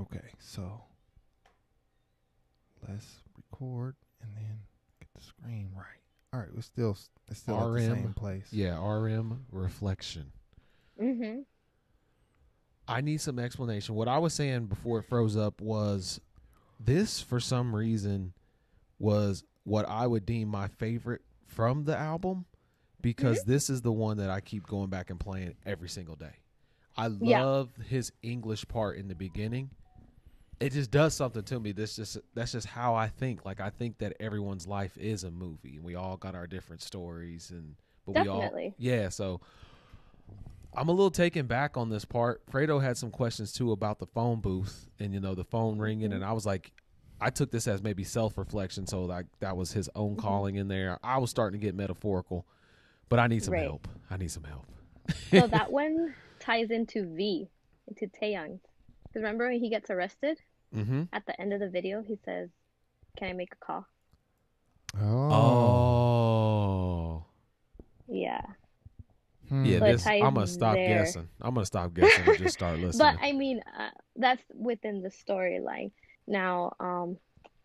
Okay, so let's record and then get the screen right. All right, it's still at the same place. Yeah, RM reflection. Mm-hmm. I need some explanation. What I was saying before it froze up was this, for some reason, was what I would deem my favorite from the album because this is the one that I keep going back and playing every single day. I love his English part in the beginning. It just does something to me. That's just how I think. Like, I think that everyone's life is a movie, and we all got our different stories, but Definitely. so I'm a little taken back on this part. Fredo had some questions too about the phone booth and the phone ringing, and I was like, I took this as maybe self-reflection, so like that was his own calling in there. I was starting to get metaphorical, but I need some help. I need some help. So that one ties into Taeyang. Because remember when he gets arrested? Mm-hmm. At the end of the video, he says, "Can I make a call?" Oh. Yeah. Yeah, So I'm going to stop guessing. I'm going to stop guessing and just start listening. But I mean, that's within the storyline. Now,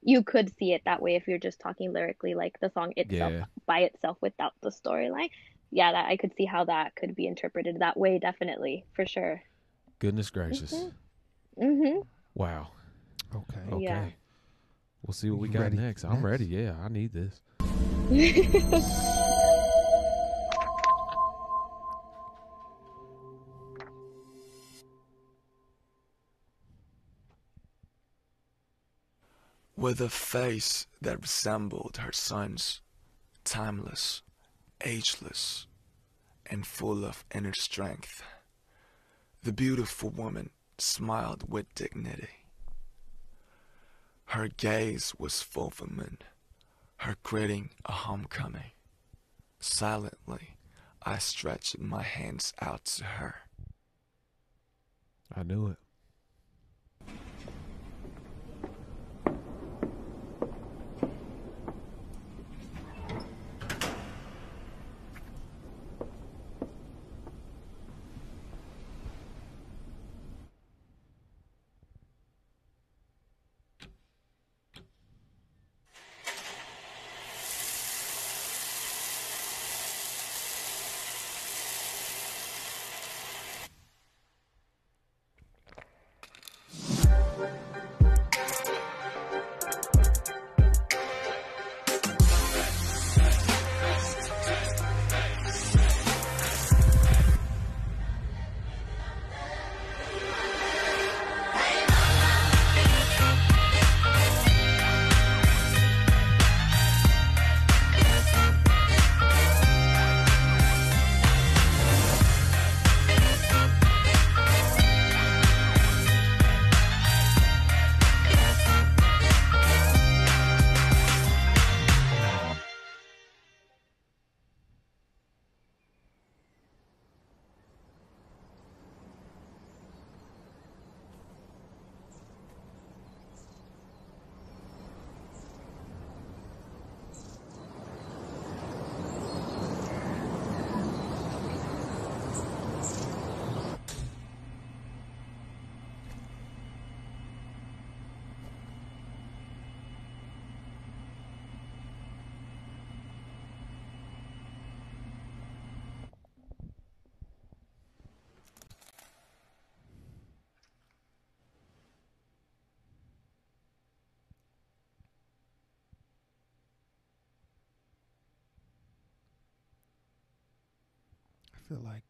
you could see it that way if you're just talking lyrically, like the song itself by itself without the storyline. Yeah, I could see how that could be interpreted that way, definitely, for sure. Goodness gracious. Mm-hmm. Wow. Okay. Yeah. We'll see what we got next. I'm ready. Yeah, I need this. With a face that resembled her son's, timeless, ageless, and full of inner strength, the beautiful woman smiled with dignity. Her gaze was fulfillment, her greeting a homecoming. Silently, I stretched my hands out to her. I knew it. I feel like,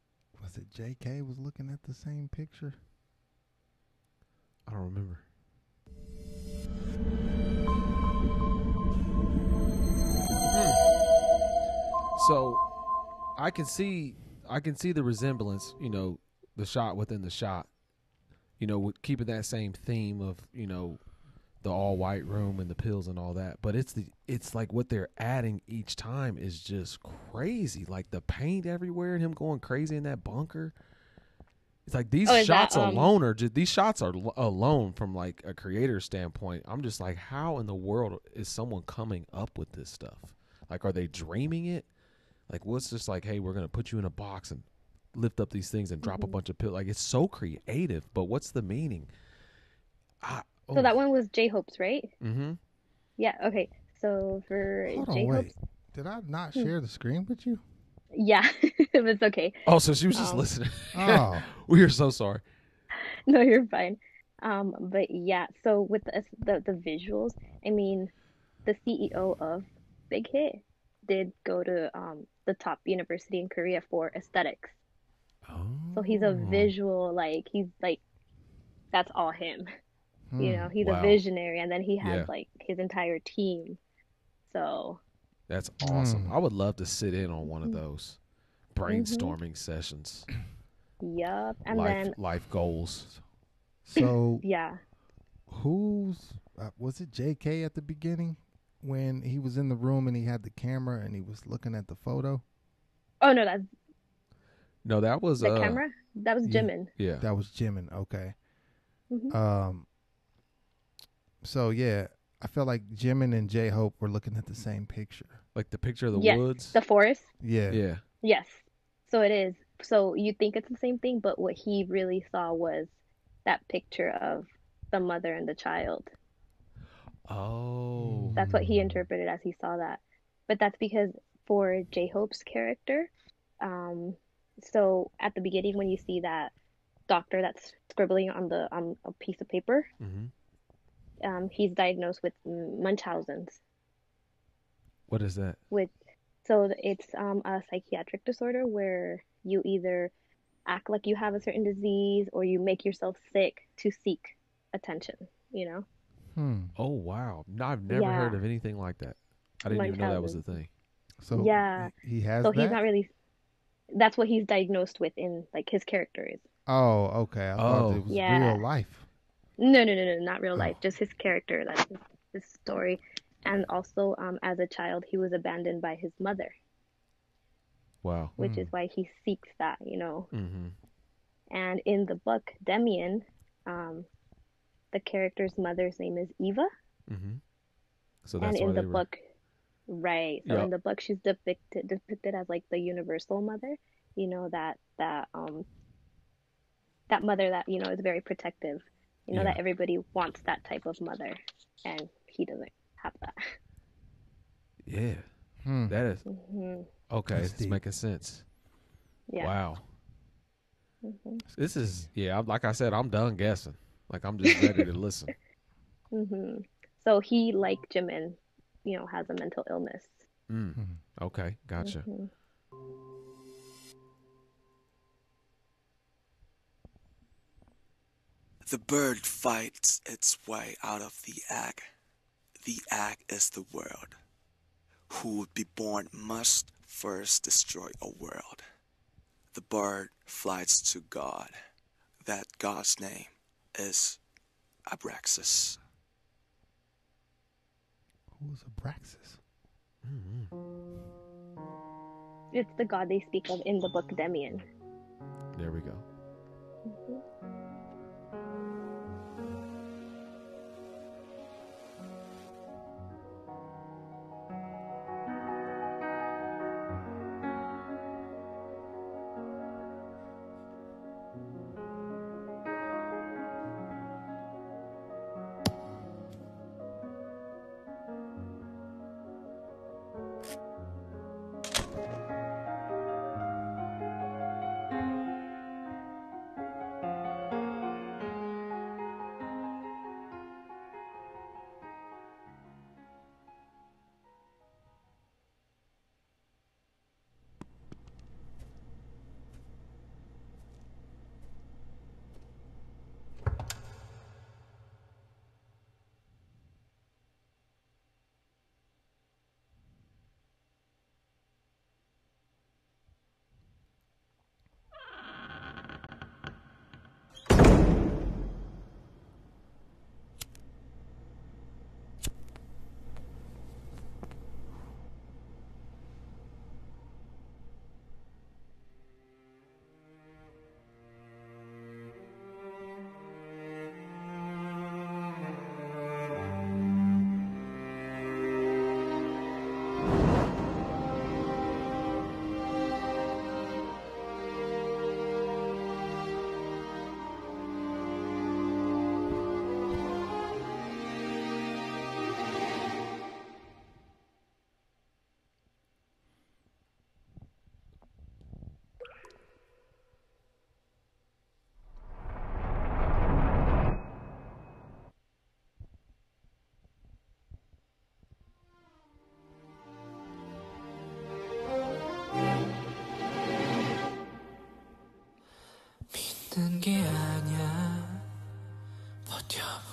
was it JK was looking at the same picture? I don't remember. So I can see the resemblance, the shot within the shot, with keeping that same theme of, the all white room and the pills and all that. But it's like what they're adding each time is just crazy. Like the paint everywhere and him going crazy in that bunker. It's like these shots alone are just, these shots are alone from like a creator standpoint. I'm just like, how in the world is someone coming up with this stuff? Like, are they dreaming it? Like, what's just like, hey, we're going to put you in a box and lift up these things and drop a bunch of pills. Like, it's so creative, but what's the meaning? I, So oh, that one was J-Hope's, right? mm-hmm. Yeah, okay. So for Hold on, J-Hope's, wait. Did I not hmm, share the screen with you? yeah, it's okay. Oh, so she was just Um, listening. Oh, We are so sorry. no, you're fine. But yeah, so with the visuals, I mean, the CEO of Big Hit did go to the top university in Korea for aesthetics. So he's a Oh, visual, like he's like that's all him. hmm. He's a wow. visionary, and then he has Yeah, like his entire team. So, that's awesome. Hmm. I would love to sit in on one of hmm those hmm brainstorming sessions. yup. And Life then, life goals. So yeah. who's was it JK at the beginning when he was in the room and he had the camera and he was looking at the photo? Oh no, that's No, that was the camera. That was Yeah, Jimin. yeah. that was Jimin. Okay. hmm Um. So yeah, I felt like Jimin and J Hope were looking at the same picture. Like the picture of the Yes, woods. the forest. Yeah. Yeah. Yes. So it is. So you think it's the same thing, but what he really saw was that picture of the mother and the child. Oh. That's what he interpreted as he saw that. But that's because for J-Hope's character, um, so at the beginning when you see that doctor that's scribbling on the on a piece of paper, Mm-hmm. he's diagnosed with Munchausen's, What is that? with so it's a psychiatric disorder where you either act like you have a certain disease or you make yourself sick to seek attention, you know? Hmm. Oh wow. No, I've never heard Yeah, of anything like that. I didn't even know that was a Munchausen. thing. So Yeah. he has So he's that? not really, that's what he's diagnosed with in like his character is. Oh, okay. I thought Oh. it was real Yeah. life. No, not real Oh. life, just his character. That's his story. And also, as a child, he was abandoned by his mother, Wow. which is Hmm. why he seeks that. Mm-hmm. And in the book, Demian, um, the character's mother's name is Eva. Mm-hmm. So And that's why in the they were. book, right, so in Yep. the book, she's depicted as like the universal mother, that mother that, is very protective, Yeah. that everybody wants that type of mother, and he doesn't have that. Yeah. Hmm. That is hmm okay. That's It's deep. making sense. Yeah. Wow. hmm This That's is deep. yeah. Like I said, I'm done guessing. Like I'm just ready to listen. hmm So he, like Jimin, has a mental illness. Mm. Hmm. Okay. Gotcha. hmm The bird fights its way out of the egg. The egg is the world. Who would be born must first destroy a world. The bird flies to God. That God's name is Abraxas. Who's Abraxas? Mm-hmm. It's the god they speak of in the book Demian. There we go. hmm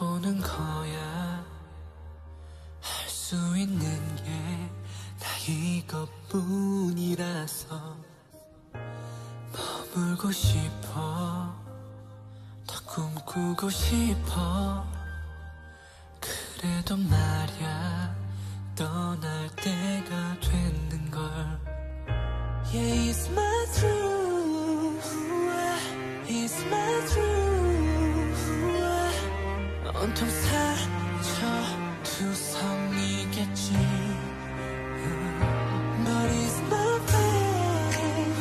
오는 거야 할 수 있는 게 다 이것뿐이라서 머물고 싶어 더 꿈꾸고 싶어 그래도 말야 떠날 때가 됐는걸 Yeah, it's my truth It's my truth 온통 상처투성이겠지 But it's my pain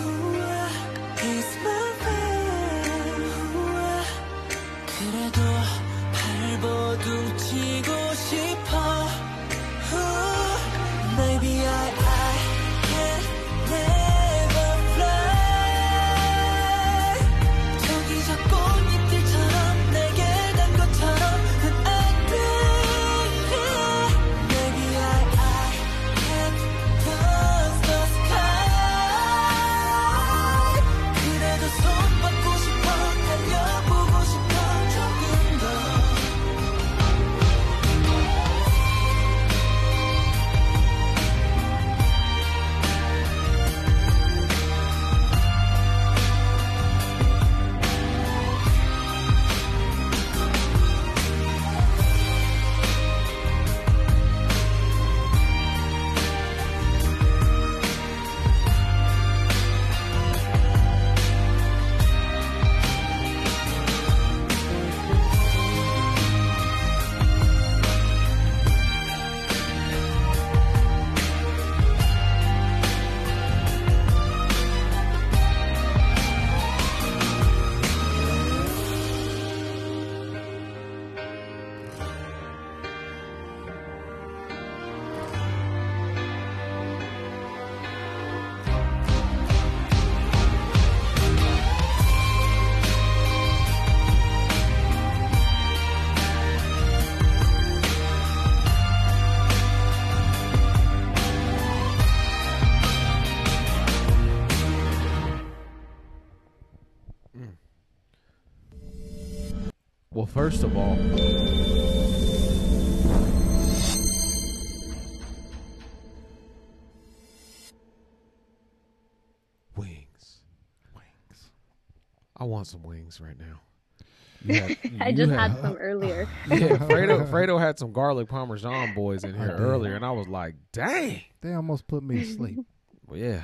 It's my pain 그래도 발버둥 치고 싶어 Maybe I can never fly 저기 저 꽃잎들처럼 내게 단 것처럼 But I think Maybe I can touch the sky 그래도 손 뻗고 싶어 달려보고 싶어 조금 더 Well, first of all, wings. I want some wings right now. I just had some earlier. Yeah, Fredo had some garlic parmesan boys in here earlier, and I was like, dang. They almost put me to sleep. Well, yeah.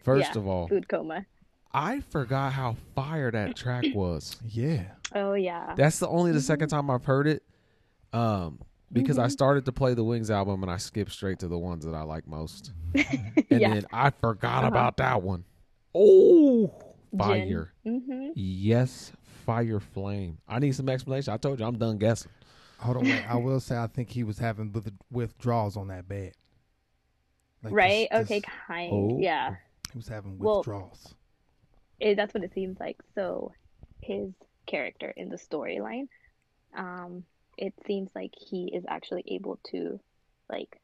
First Yeah, of all, food coma. I forgot how fire that track was. Yeah. Oh yeah. That's the second time I've heard it. Because I started to play the Wings album and I skipped straight to the ones that I like most. And Yeah. then I forgot about that one. Oh, fire. Mm-hmm. Yes, fire flame. I need some explanation. I told you I'm done guessing. Hold on, wait. I will say I think he was having withdrawals on that bed. Like Right? this- Okay, Oh. yeah. He was having Well, withdrawals. That's what it seems like. So his character in the storyline, it seems like he is actually able to like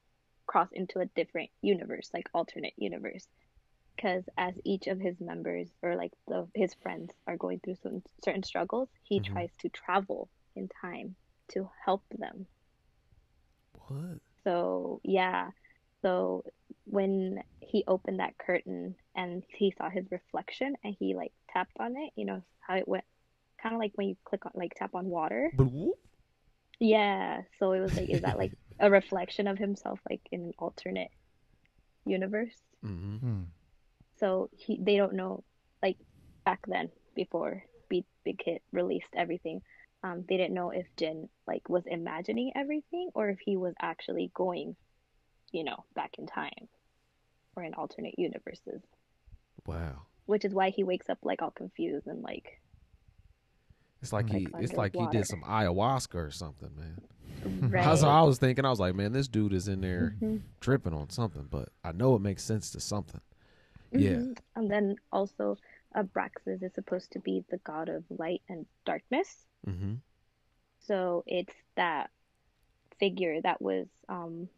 cross into a different universe, like alternate universe. Because as each of his members or like his friends are going through some certain struggles, he Mhm. tries to travel in time to help them. What? So yeah, so when he opened that curtain and he saw his reflection and he like tapped on it, you know how it went, kind of like when you click on like tap on water. Yeah, so it was like, is that like a reflection of himself like in an alternate universe? Mm-hmm. So they don't know, like back then before Big Hit released everything, they didn't know if Jin like was imagining everything or if he was actually going, you know, back in time or in alternate universes. Wow. Which is why he wakes up like all confused and like It's like he underwater. did some ayahuasca or something, man. right. That's what I was thinking. I was like, man, this dude is in there Mhm. tripping on something, but I know it makes sense to something. Yeah. Mhm. And then also Abraxas is supposed to be the god of light and darkness. Mm-hmm. So it's that figure that was on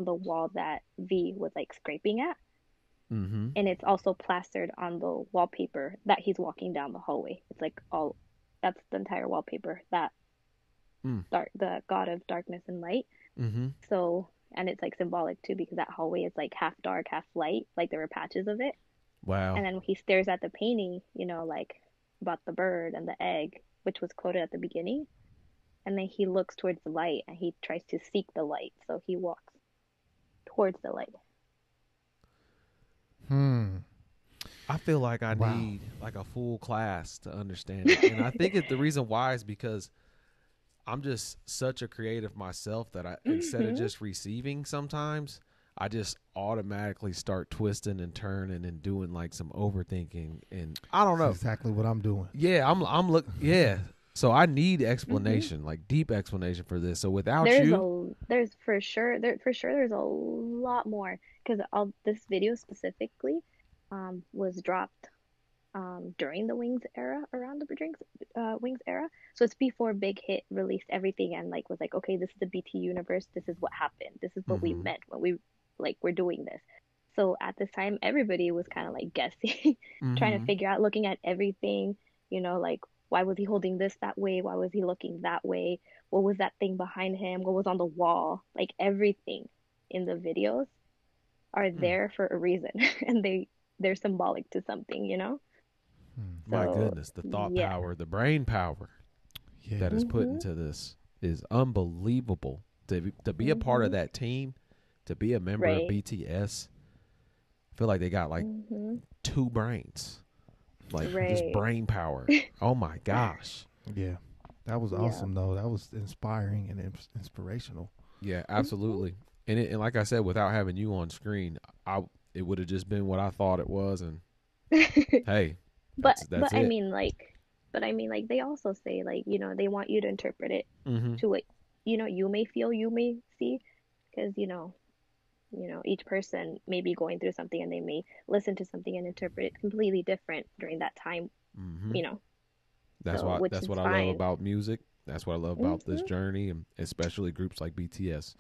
the wall that V was like scraping at. Mm-hmm. And it's also plastered on the wallpaper that he's walking down the hallway. It's like all, that's the entire wallpaper that the god of darkness and light. Mm-hmm. So, and it's like symbolic too because that hallway is like half dark, half light. Like there were patches of it. Wow. And then when he stares at the painting, you know, like about the bird and the egg, which was quoted at the beginning, and then he looks towards the light and he tries to seek the light. So he walks towards the light. I feel like I need like a full class to understand it. And I think the reason why is because I'm just such a creative myself that I instead of just receiving sometimes, I just automatically start twisting and turning and doing like some overthinking, and I don't know. That's exactly what I'm doing. Yeah, yeah. So I need explanation, like deep explanation for this. So without there's for sure there's a lot more because this video specifically was dropped during the Wings era, around the Wings era. So it's before Big Hit released everything and like was like, okay, this is the BT universe. This is what happened. This is what we meant when we like we're doing this. So at this time, everybody was kind of like guessing, trying to figure out, looking at everything, you know, like why was he holding this that way? Why was he looking that way? What was that thing behind him? What was on the wall? Like everything in the videos are there for a reason, and they're symbolic to something, you know. My goodness, the thought power, the brain power that is put into this is unbelievable. To be a part of that team, to be a member of BTS, I feel like they got like two brains, like just brain power. Oh my gosh. Yeah, that was awesome though. That was inspiring and inspirational. Yeah, absolutely. And like I said, without having you on screen, it would have just been what I thought it was. And hey. That's I mean like they also say like, you know, they want you to interpret it to what, you know, you may feel, you may see, because you know each person may be going through something and they may listen to something and interpret it completely different during that time, you know. That's what I love about music. That's what I love about this journey, and especially groups like BTS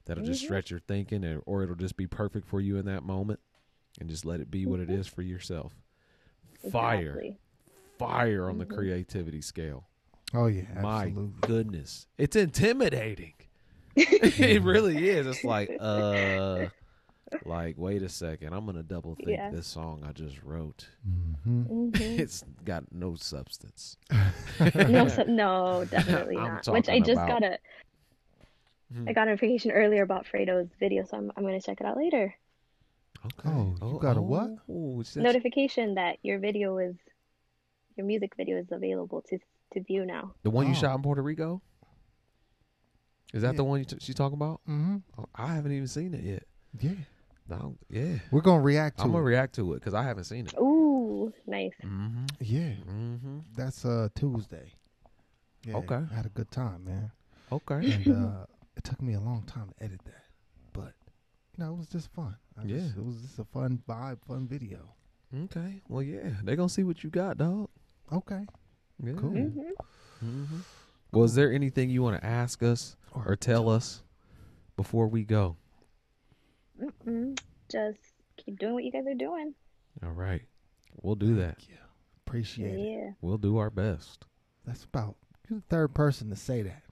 that'll just stretch your thinking, or it'll just be perfect for you in that moment, and just let it be what it is for yourself. Fire on the creativity scale. Oh yeah, absolutely. My goodness, it's intimidating. It really is. It's like wait a second, I'm gonna double think this song I just wrote. It's got no substance. No, definitely not. Which I just got I got a notification earlier about Fredo's video, so I'm gonna check it out later. Okay. Oh, you got a what? Notification that your music video is available to view now. The one you shot in Puerto Rico? Is that the one she's talking about? Oh, I haven't even seen it yet. Yeah. No, yeah. We're gonna react to it. I'm gonna react to it because I haven't seen it. Ooh, nice. Yeah. That's Tuesday. Yeah, okay. I had a good time, man. Okay. And it took me a long time to edit that, but you know, it was just fun. It was just a fun vibe, fun video. Okay. Well, yeah, they gonna see what you got, dog. Okay. Yeah. Cool. Well, is there anything you want to ask us or tell us before we go? Just keep doing what you guys are doing. All right. We'll do that. Yeah. Appreciate it. We'll do our best. That's about, you're the third person to say that.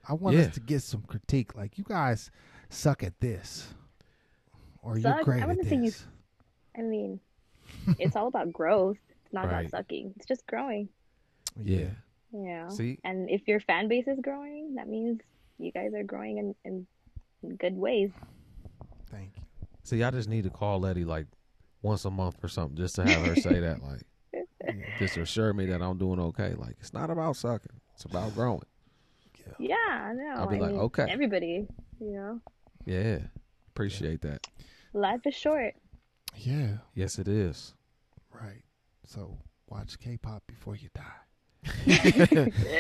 I want us to get some critique. Like, you guys suck at this. Or you're great at this. I mean, it's all about growth. It's not about sucking. It's just growing. Yeah. Yeah. See? And if your fan base is growing, that means you guys are growing in good ways. Thank you. See, I just need to call Letty like once a month or something just to have her say that, like, just assure me that I'm doing okay. Like, it's not about sucking. It's about growing. Yeah, I know. I'll be okay. Everybody, you know. Yeah. Appreciate that. Life is short. Yeah. Yes, it is. Right. So watch K-pop before you die.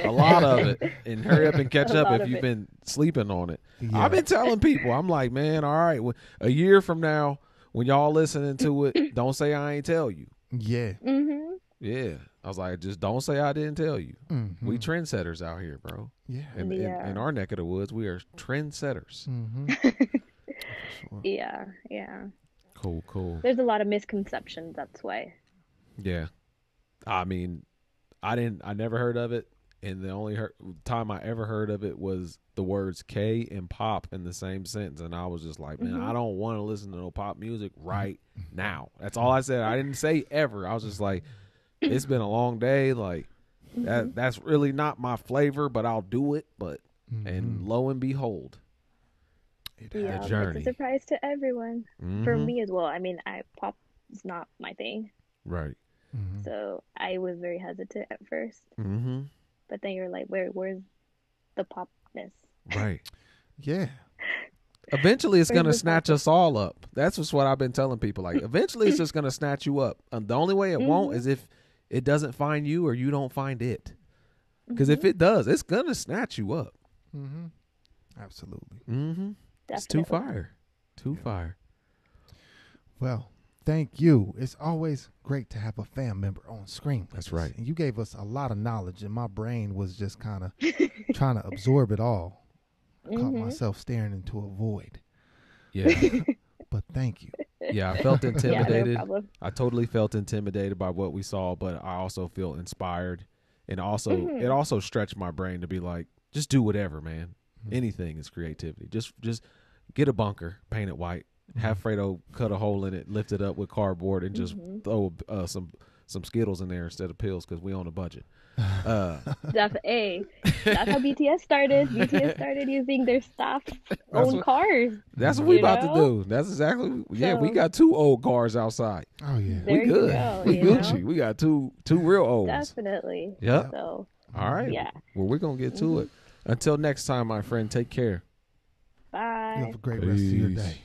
A lot of it. And hurry up and catch up if you've been sleeping on it. Yeah. I've been telling people, I'm like, man, all right, a year from now, when y'all listening to it, don't say I ain't tell you. Yeah. Yeah. I was like, just don't say I didn't tell you. We trendsetters out here, bro. Yeah. And in our neck of the woods, we are trendsetters. Sure. Yeah. Cool. There's a lot of misconceptions, that's why. Yeah. I mean, I never heard of it and the only time I ever heard of it was the words K and pop in the same sentence, and I was just like, man, I don't want to listen to no pop music right now. That's all I said. I didn't say ever. I was just like, it's been a long day. Like that's really not my flavor, but I'll do it. But and lo and behold, yeah, the journey. It's a surprise to everyone. For me as well. I mean, pop is not my thing. Right. So I was very hesitant at first. But then you're like, where's the popness? Right. Yeah. Eventually, it's going to snatch us all up. That's just what I've been telling people. Like, eventually, it's just going to snatch you up. And the only way it won't is if it doesn't find you or you don't find it. Because if it does, it's going to snatch you up. Absolutely. It's too fire. Too fire. Well, thank you. It's always great to have a fam member on screen. That's right. And you gave us a lot of knowledge, and my brain was just kind of trying to absorb it all. I caught myself staring into a void. Yeah. But thank you. Yeah, I felt intimidated. No problem. I totally felt intimidated by what we saw, but I also feel inspired. And also, it also stretched my brain to be like, just do whatever, man. Anything is creativity. Just get a bunker, paint it white. Have Fredo cut a hole in it, lift it up with cardboard, and just throw some Skittles in there instead of pills because we on a budget. That's how BTS started. BTS started using their staff's own cars. That's what we about to do. That's exactly. Yeah, we got 2 old cars outside. Oh yeah, we good. We Gucci. We got two real olds. Definitely. Yep. So. All right. Yeah. Well, we're gonna get to it. Until next time, my friend. Take care. Bye. you have a great rest of your day.